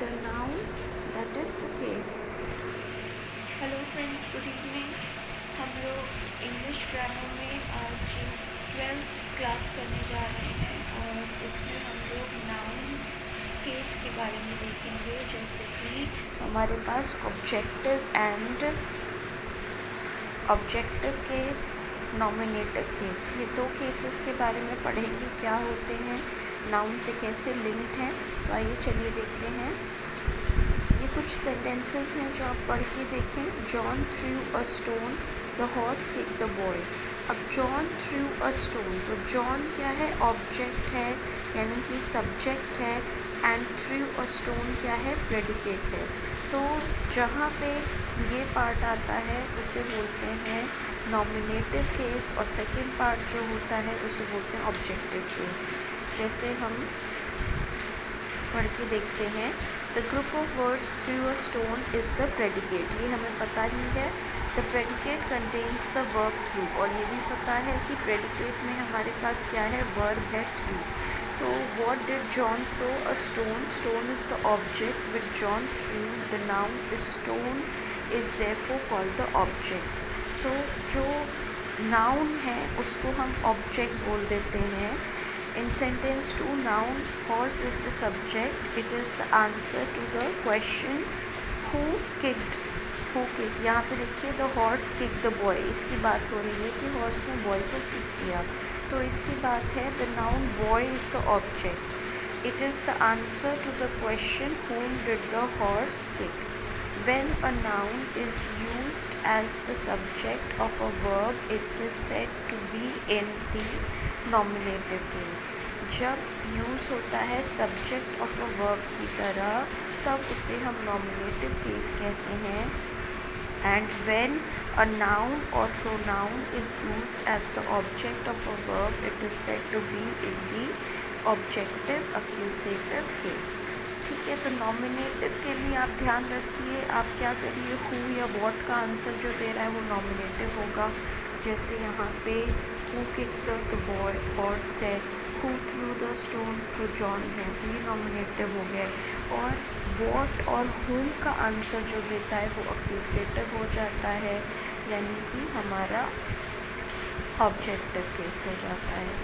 the noun, that is the case. Hello friends, good evening. हम लोग English grammar में आज 12th क्लास करने जा रहे हैं और इसमें हम लोग नाउन केस के बारे में देखेंगे, जैसे कि हमारे पास ऑब्जेक्टिव केस, नॉमिनेटिव केस, ये दो केसेस के बारे में पढ़ेंगे, क्या होते हैं, नाउन से कैसे लिंक्ड हैं। तो आइए चलिए देखते हैं। ये कुछ सेंटेंसेस हैं जो आप पढ़ के देखें। John through a stone, the horse kick the boy. अब जॉन थ्रू अ स्टोन, तो जॉन क्या है, ऑब्जेक्ट है यानी कि सब्जेक्ट है, एंड थ्रू अ स्टोन क्या है, प्रेडिकेट है। तो जहाँ पे ये पार्ट आता है उसे बोलते हैं नॉमिनेटिव केस, और सेकंड पार्ट जो होता है उसे बोलते हैं ऑब्जेक्टिव केस। जैसे हम पढ़ के देखते हैं, the group of words through a stone is the predicate. ये हमें पता ही है। The predicate contains the verb through, और ये भी पता है कि प्रेडिकेट में हमारे पास क्या है, वर्ब है थ्रू। तो what did John throw a stone, stone is the object with John threw the noun stone is therefore called the object. तो जो नाउन है उसको हम ऑब्जेक्ट बोल देते हैं। In sentence 2, noun horse is the subject. It is the answer to the question who kicked. यहाँ पे देखिए the horse kicked the boy, इसकी बात हो रही है कि horse ने boy को kick किया। तो इसकी बात है the noun boy is the object. It is the answer to the question whom did the horse kick. When a noun is used as the subject of a verb, it is said to be in the nominative case. जब use होता है subject of a verb की तरह, तब उसे हम nominative case कहते हैं। एंड व्हेन अ नाउन और pronoun is used as the object of a verb, it is said to be in the objective accusative case. ठीक है, तो नॉमिनेटिव के लिए आप ध्यान रखिए, आप क्या करिए, हु या व्हाट का आंसर जो दे रहा है वो नॉमिनेटिव होगा। जैसे यहाँ पे who kicked the boy, horse है, हु थ्रू द स्टोन, तो जॉन है, तो ये नॉमिनेटिव हो गया। और व्हाट और हुम का आंसर जो देता है वो अक्यूजेटिव हो जाता है, यानी कि हमारा ऑब्जेक्टिव केस हो जाता है।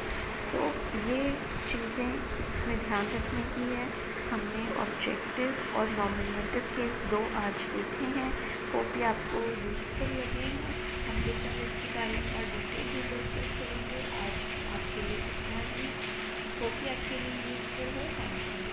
तो ये चीज़ें इसमें ध्यान रखने की है। हमने ऑब्जेक्टिव और नॉमिनेटिव केस दो आज देखे हैं। होप ये आपको यूज़फुल लगे हैं। हम लोग इसके बारे में और डिटेल में डिस्कस करेंगे। आज आपके लिए इतना ही। होप ये आपके लिए यूज़फुल हो। Thank you.